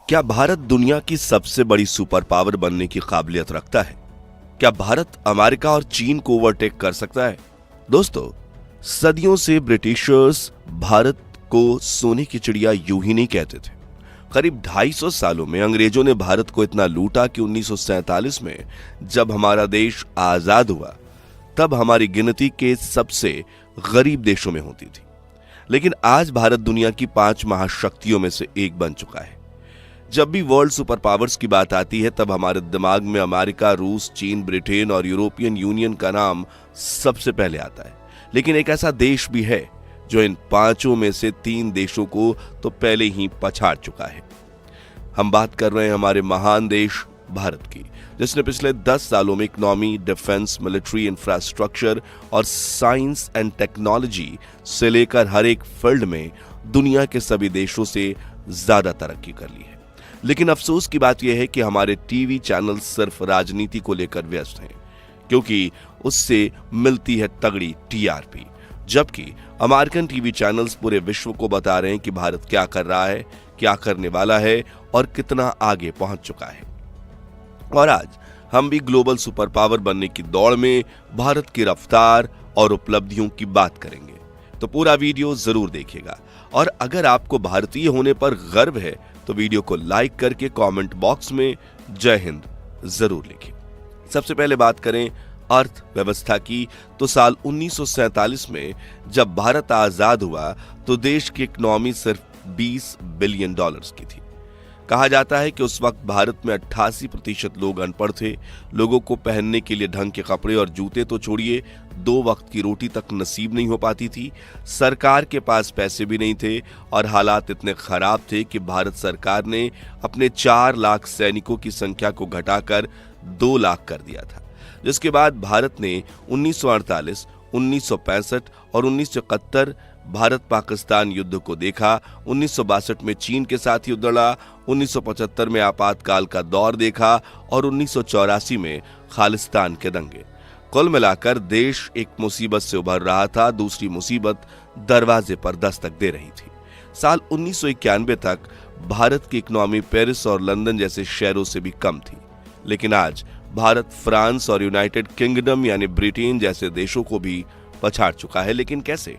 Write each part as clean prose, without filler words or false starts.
क्या भारत दुनिया की सबसे बड़ी सुपर पावर बनने की काबिलियत रखता है? क्या भारत अमेरिका और चीन को ओवरटेक कर सकता है? दोस्तों, सदियों से ब्रिटिशर्स भारत को सोने की चिड़िया यूं ही नहीं कहते थे। करीब 250 सालों में अंग्रेजों ने भारत को इतना लूटा कि 1947 में जब हमारा देश आजाद हुआ तब हमारी गिनती के सबसे गरीब देशों में होती थी। लेकिन आज भारत दुनिया की 5 महाशक्तियों में से एक बन चुका है। जब भी वर्ल्ड सुपर पावर्स की बात आती है तब हमारे दिमाग में अमेरिका, रूस, चीन, ब्रिटेन और यूरोपियन यूनियन का नाम सबसे पहले आता है। लेकिन एक ऐसा देश भी है जो इन 5 में से 3 देशों को तो पहले ही पछाड़ चुका है। हम बात कर रहे हैं हमारे महान देश भारत की, जिसने पिछले 10 सालों में इकोनॉमी, डिफेंस, मिलिट्री इंफ्रास्ट्रक्चर और साइंस एंड टेक्नोलॉजी से लेकर हर एक फील्ड में दुनिया के सभी देशों से ज्यादा तरक्की कर ली है। लेकिन अफसोस की बात यह है कि हमारे टीवी चैनल सिर्फ राजनीति को लेकर व्यस्त हैं, क्योंकि उससे मिलती है तगड़ी टीआरपी, जबकि अमेरिकन टीवी चैनल्स पूरे विश्व को बता रहे हैं कि भारत क्या कर रहा है, क्या करने वाला है और कितना आगे पहुंच चुका है। और आज हम भी ग्लोबल सुपर पावर बनने की दौड़ में भारत की रफ्तार और उपलब्धियों की बात करेंगे, तो पूरा वीडियो जरूर देखिएगा। और अगर आपको भारतीय होने पर गर्व है तो वीडियो को लाइक करके कमेंट बॉक्स में जय हिंद जरूर लिखें। सबसे पहले बात करें अर्थव्यवस्था की, तो साल 1947 में जब भारत आजाद हुआ तो देश की इकोनॉमी सिर्फ $20 बिलियन की थी। कहा जाता है कि उस वक्त भारत में 88% लोग अनपढ़ थे। लोगों को पहनने के लिए ढंग के कपड़े और जूते तो छोड़िए, 2 वक्त की रोटी तक नसीब नहीं हो पाती थी। सरकार के पास पैसे भी नहीं थे और हालात इतने खराब थे कि भारत सरकार ने अपने 4 लाख सैनिकों की संख्या को घटाकर 2 लाख कर दिया था। जिसके बाद भारत ने 1948, 1965 और 1971 भारत पाकिस्तान युद्ध को देखा, 1962 में चीन के साथ युद्ध लड़ा, 1975 में आपातकाल का दौर देखा और 1984 में खालिस्तान के दंगे। कुल मिलाकर देश एक मुसीबत से उभर रहा था, दूसरी मुसीबत दरवाजे पर दस्तक दे रही थी। साल 1991 तक भारत की इकोनॉमी पेरिस और लंदन जैसे शहरों से भी कम थी। लेकिन आज भारत फ्रांस और यूनाइटेड किंगडम यानी ब्रिटेन जैसे देशों को भी पछाड़ चुका है। लेकिन कैसे?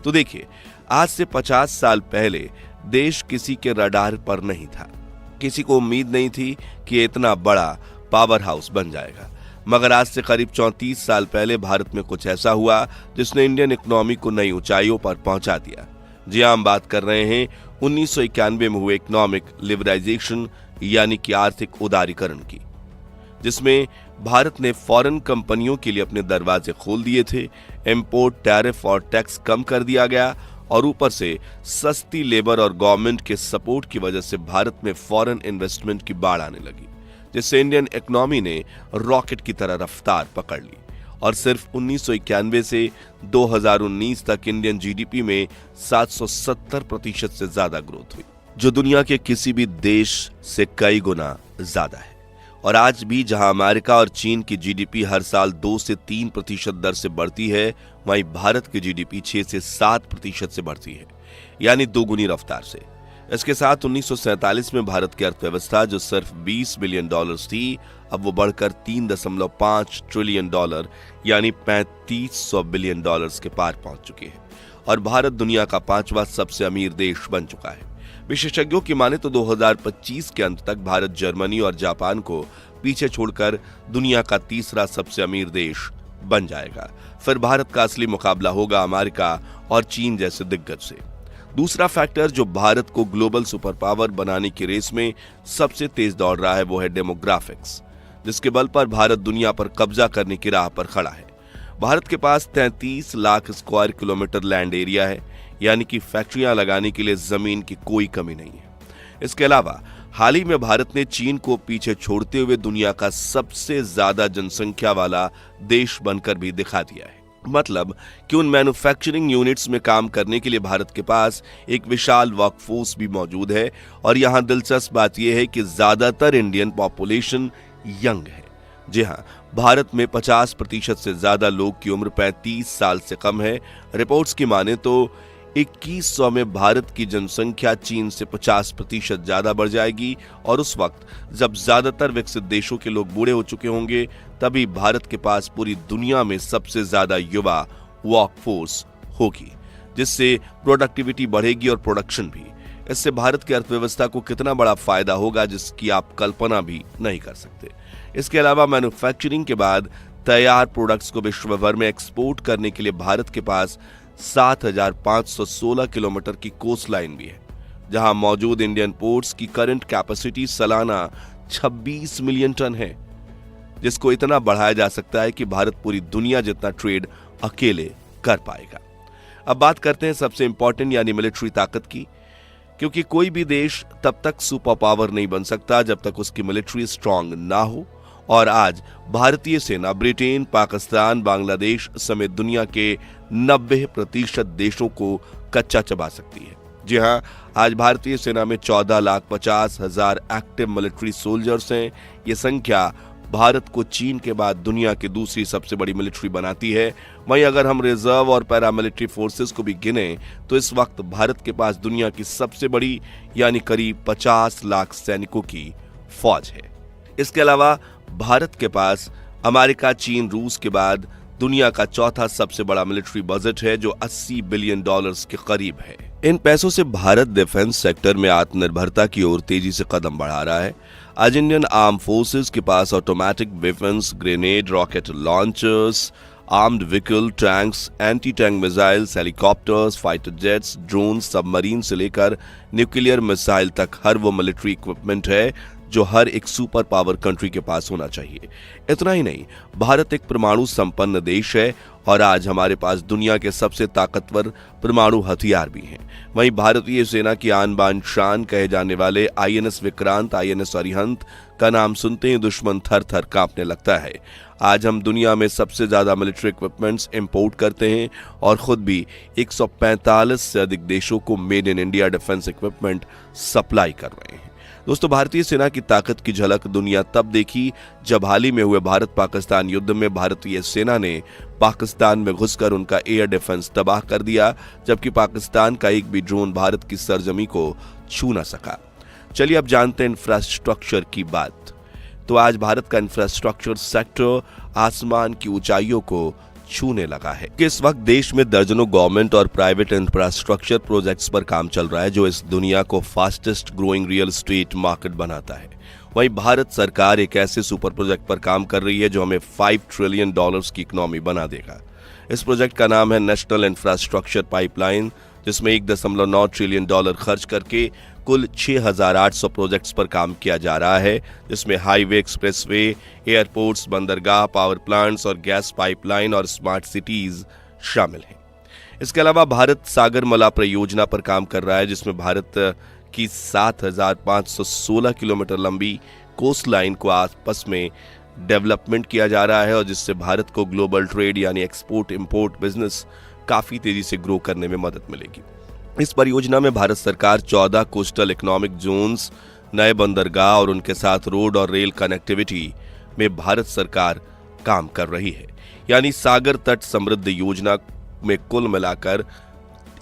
तो देखिए, आज से 50 साल पहले देश किसी के रडार पर नहीं था। किसी को उम्मीद नहीं थी कि इतना बड़ा पावर हाउस बन जाएगा। मगर आज से करीब 34 साल पहले भारत में कुछ ऐसा हुआ जिसने इंडियन इकोनॉमी को नई ऊंचाइयों पर पहुंचा दिया। जी हां, हम बात कर रहे हैं 1991 में हुए इकोनॉमिक लिबरलाइजेशन यानी कि आर्थिक उदारीकरण की, जिसमें भारत ने फॉरेन कंपनियों के लिए अपने दरवाजे खोल दिए थे। इंपोर्ट टैरिफ और टैक्स कम कर दिया गया और ऊपर से सस्ती लेबर और गवर्नमेंट के सपोर्ट की वजह से भारत में फॉरेन इन्वेस्टमेंट की बाढ़ आने लगी, जिससे इंडियन इकोनॉमी ने रॉकेट की तरह रफ्तार पकड़ ली और सिर्फ 1991 से 2019 तक इंडियन जीडीपी में 770% से ज्यादा ग्रोथ हुई, जो दुनिया के किसी भी देश से कई गुना ज्यादा है। और आज भी जहां अमेरिका और चीन की जीडीपी हर साल 2 से 3% दर से बढ़ती है, वहीं भारत की जीडीपी 6 से 7% से बढ़ती है, यानी दोगुनी रफ्तार से। इसके साथ 1947 में भारत की अर्थव्यवस्था जो सिर्फ $20 बिलियन थी, अब वो बढ़कर $3.5 ट्रिलियन यानी $3500 बिलियन के पार पहुंच चुकी है और भारत दुनिया का 5वां सबसे अमीर देश बन चुका है। विशेषज्ञों की माने तो 2025 के अंत तक भारत जर्मनी और जापान को पीछे छोड़कर दुनिया का 3रा सबसे अमीर देश बन जाएगा। फिर भारत का असली मुकाबला होगा अमेरिका और चीन जैसे दिग्गज से। दूसरा फैक्टर जो भारत को ग्लोबल सुपर पावर बनाने की रेस में सबसे तेज दौड़ रहा है वो है डेमोग्राफिक्स, जिसके बल पर भारत दुनिया पर कब्जा करने की राह पर खड़ा है। भारत के पास 33 lakh square kilometre land area है, यानी कि फैक्ट्रियां लगाने के लिए जमीन की कोई कमी नहीं है। इसके अलावा हाल ही में भारत ने चीन को पीछे छोड़ते हुए दुनिया का सबसे ज्यादा जनसंख्या वाला देश बनकर भी दिखा दिया है। मतलब कि उन मैन्युफैक्चरिंग यूनिट्स में काम करने के लिए भारत के पास एक विशाल वर्कफोर्स भी मौजूद है। और यहां दिलचस्प बात यह है कि ज्यादातर इंडियन पॉपुलेशन यंग है। जी हां, भारत में 50% से ज्यादा लोग की उम्र 35 साल से कम है। रिपोर्ट्स की माने तो 2100 में भारत की जनसंख्या चीन से 50% ज्यादा बढ़ जाएगी और उस वक्त जब ज्यादातर विकसित देशों के लोग बूढ़े हो चुके होंगे तभी भारत के पास पूरी दुनिया में सबसे ज्यादा युवा वर्कफोर्स होगी, जिससे प्रोडक्टिविटी बढ़ेगी और प्रोडक्शन भी। इससे भारत की अर्थव्यवस्था को कितना बड़ा फायदा होगा जिसकी आप कल्पना भी नहीं कर सकते। इसके अलावा मैन्युफैक्चरिंग के बाद तैयार प्रोडक्ट्स को विश्व भर में एक्सपोर्ट करने के लिए भारत के पास 7,516 किलोमीटर की कोस्ट लाइन भी है, जहां मौजूद इंडियन पोर्ट्स की करंट कैपेसिटी सालाना 26 मिलियन टन है, जिसको इतना बढ़ाया जा सकता है कि भारत पूरी दुनिया जितना ट्रेड अकेले कर पाएगा। अब बात करते हैं सबसे इंपॉर्टेंट यानी मिलिट्री ताकत की, क्योंकि कोई भी देश तब तक सुपर पावर नहीं बन सकता जब तक उसकी मिलिट्री स्ट्रांग ना हो। और आज भारतीय सेना ब्रिटेन, पाकिस्तान, बांग्लादेश समेत दुनिया के 90% देशों को कच्चा चबा सकती है। जी हां, आज भारतीय सेना में 14,50,000 एक्टिव मिलिट्री सोल्जर्स हैं। ये संख्या भारत को चीन के बाद दुनिया की दूसरी सबसे बड़ी मिलिट्री बनाती है। वहीं अगर हम रिजर्व और पैरामिलिट्री फोर्सेस को भी गिने तो इस वक्त भारत के पास दुनिया की सबसे बड़ी यानी करीब 50 लाख सैनिकों की फौज है। इसके अलावा भारत के पास अमेरिका, चीन, रूस के बाद दुनिया का चौथा सबसे बड़ा मिलिट्री बजट है जो $80 बिलियन के करीब है। इन पैसों से भारत डिफेंस सेक्टर में आत्मनिर्भरता की ओर तेजी से कदम बढ़ा रहा है। आज इंडियन आर्म फोर्सेस के पास automatic weapons, grenade, rocket launchers, armed vehicle, tanks, anti tank missiles, helicopters, fighter jets, drone, submarine से लेकर न्यूक्लियर मिसाइल तक हर वो मिलिट्री इक्विपमेंट है जो हर एक सुपर पावर कंट्री के पास होना चाहिए। इतना ही नहीं, भारत एक परमाणु संपन्न देश है और आज हमारे पास दुनिया के सबसे ताकतवर परमाणु हथियार भी हैं। वहीं भारतीय सेना की आन बान शान कहे जाने वाले INS विक्रांत, INS अरिहंत का नाम सुनते ही दुश्मन थर थर कांपने लगता है। आज हम दुनिया में सबसे ज्यादा मिलिट्री इक्विपमेंट्स इंपोर्ट करते हैं और खुद भी 145 से अधिक देशों को made in India defence equipment supply कर रहे हैं। दोस्तों, भारतीय सेना की ताकत की झलक दुनिया तब देखी जब हाल ही में हुए भारत पाकिस्तान युद्ध में भारतीय सेना ने पाकिस्तान में घुसकर उनका एयर डिफेंस तबाह कर दिया, जबकि पाकिस्तान का एक भी ड्रोन भारत की सरजमी को छू न सका। चलिए अब जानते हैं इंफ्रास्ट्रक्चर की बात। तो आज भारत का इंफ्रास्ट्रक्चर सेक्टर आसमान की ऊंचाइयों को छूने लगा है कि इस वक्त देश में दर्जनों गवर्नमेंट और प्राइवेट इंफ्रास्ट्रक्चर प्रोजेक्ट्स पर काम चल रहा है जो इस दुनिया को fastest growing real estate market बनाता है। वहीं भारत सरकार एक ऐसे सुपर प्रोजेक्ट पर काम कर रही है जो हमें $5 ट्रिलियन की इकोनॉमी बना देगा। इस प्रोजेक्ट का नाम है नेशनल इंफ्रास्ट्रक्चर पाइपलाइन, जिसमें $1.9 ट्रिलियन खर्च करके कुल 6,800 प्रोजेक्ट्स पर काम किया जा रहा है, जिसमें हाईवे, एक्सप्रेसवे, एयरपोर्ट्स, बंदरगाह, पावर प्लांट्स और गैस पाइपलाइन और स्मार्ट सिटीज शामिल हैं। इसके अलावा भारत सागरमाला परियोजना पर काम कर रहा है, जिसमें भारत की 7,516 किलोमीटर लंबी कोस्ट लाइन को आपस में डेवलपमेंट किया जा रहा है और जिससे भारत को ग्लोबल ट्रेड यानी एक्सपोर्ट इंपोर्ट बिजनेस काफी तेजी से ग्रो करने में मदद मिलेगी। इस परियोजना में भारत सरकार 14 कोस्टल इकोनॉमिक जोन्स, नए बंदरगाह और उनके साथ रोड और रेल कनेक्टिविटी में भारत सरकार काम कर रही है। यानी सागर तट समृद्ध योजना में कुल मिलाकर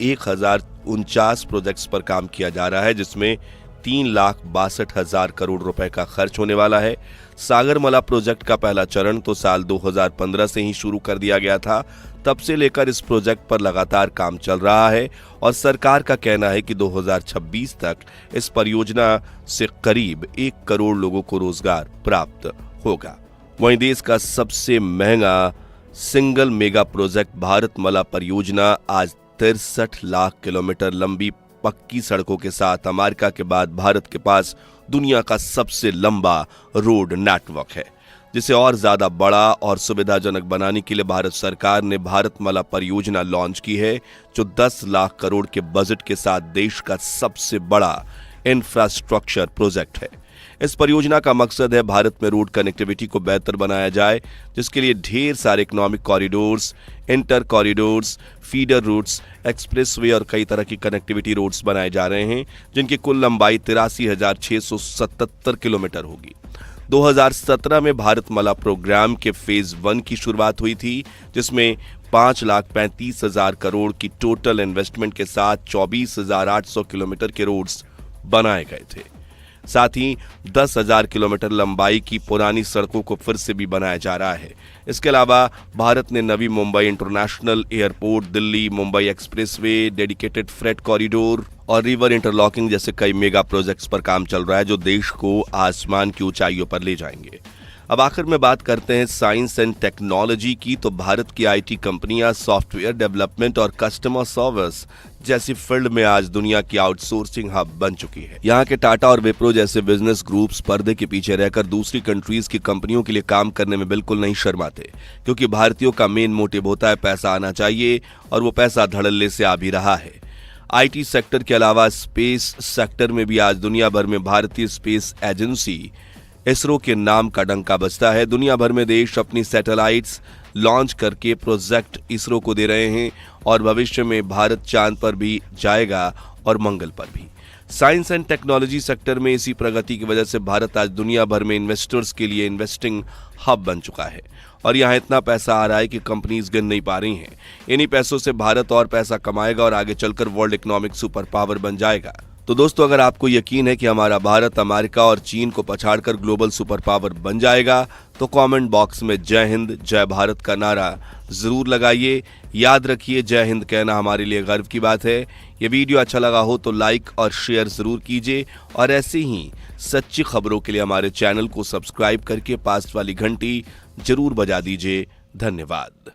1,049 प्रोजेक्ट्स पर काम किया जा रहा है, जिसमें 3,62,000 करोड़ रुपए का खर्च होने वाला है। सागरमाला प्रोजेक्ट का पहला चरण तो साल 2015 से ही शुरू कर दिया गया था। तब से लेकर इस प्रोजेक्ट पर लगातार काम चल रहा है और सरकार का कहना है कि 2026 तक इस परियोजना से करीब 1 करोड़ लोगों को रोजगार प्राप्त होगा। वहीं देश का सबसे महंगा सिंगल मेगा प्रोजेक्ट भारतमाला परियोजना आज 63 लाख किलोमीटर लंबी पक्की सड़कों के साथ अमेरिका के बाद भारत के पास दुनिया का सबसे लंबा रोड नेटवर्क है, जिसे और ज्यादा बड़ा और सुविधाजनक बनाने के लिए भारत सरकार ने भारतमाला परियोजना लॉन्च की है, जो 10 लाख करोड़ के बजट के साथ देश का सबसे बड़ा इंफ्रास्ट्रक्चर प्रोजेक्ट है। इस परियोजना का मकसद है भारत में रोड कनेक्टिविटी को बेहतर बनाया जाए, जिसके लिए ढेर सारे economic corridors, inter corridors, feeder routes, expressway और कई तरह की कनेक्टिविटी रोड्स बनाए जा रहे हैं, जिनकी कुल लंबाई 83,677 किलोमीटर होगी। 2017 में भारतमाला प्रोग्राम के फेज 1 की शुरुआत हुई थी, जिसमें 5,35,000 करोड़ की टोटल इन्वेस्टमेंट के साथ 24,800 किलोमीटर के रोड्स बनाए गए थे। साथ ही 10,000 किलोमीटर लंबाई की पुरानी सड़कों को फिर से भी बनाया जा रहा है। इसके अलावा भारत ने Navi Mumbai international airport, Delhi Mumbai expressway, dedicated freight corridor और रिवर इंटरलॉकिंग जैसे कई मेगा प्रोजेक्ट्स पर काम चल रहा है, जो देश को आसमान की ऊंचाइयों पर ले जाएंगे। अब आखिर में बात करते हैं साइंस एंड टेक्नोलॉजी की, तो भारत की आईटी कंपनियां सॉफ्टवेयर डेवलपमेंट और कस्टमर सर्विस जैसी फील्ड में आज दुनिया की आउटसोर्सिंग हब बन चुकी है। यहाँ के टाटा और विप्रो जैसे बिजनेस ग्रुप्स पर्दे के पीछे रहकर दूसरी कंट्रीज की कंपनियों के लिए काम करने में बिल्कुल नहीं शर्माते, क्योंकि भारतीयों का मेन मोटिव होता है पैसा आना चाहिए, और वो पैसा धड़ल्ले से आ भी रहा है। आईटी सेक्टर के अलावा स्पेस सेक्टर में भी आज दुनिया भर में भारतीय स्पेस एजेंसी इसरो के नाम का डंका बजता है। दुनिया भर में देश अपनी सैटेलाइट्स लॉन्च करके प्रोजेक्ट इसरो को दे रहे हैं, और भविष्य में भारत चांद पर भी जाएगा और मंगल पर भी। साइंस एंड टेक्नोलॉजी सेक्टर में इसी प्रगति की वजह से भारत आज दुनिया भर में इन्वेस्टर्स के लिए इन्वेस्टिंग हब बन चुका है, और यहाँ इतना पैसा आ रहा है कि कंपनीज गिन नहीं पा रही हैं। इन्हीं पैसों से भारत और पैसा कमाएगा और आगे चलकर वर्ल्ड इकोनॉमिक सुपर पावर बन जाएगा। तो दोस्तों, अगर आपको यकीन है कि हमारा भारत अमेरिका और चीन को पछाड़कर ग्लोबल सुपर पावर बन जाएगा, तो कमेंट बॉक्स में जय हिंद जय भारत का नारा जरूर लगाइए। याद रखिए, जय हिंद कहना हमारे लिए गर्व की बात है। ये वीडियो अच्छा लगा हो तो लाइक और शेयर जरूर कीजिए, और ऐसे ही सच्ची खबरों के लिए हमारे चैनल को सब्सक्राइब करके पास वाली घंटी जरूर बजा दीजिए। धन्यवाद।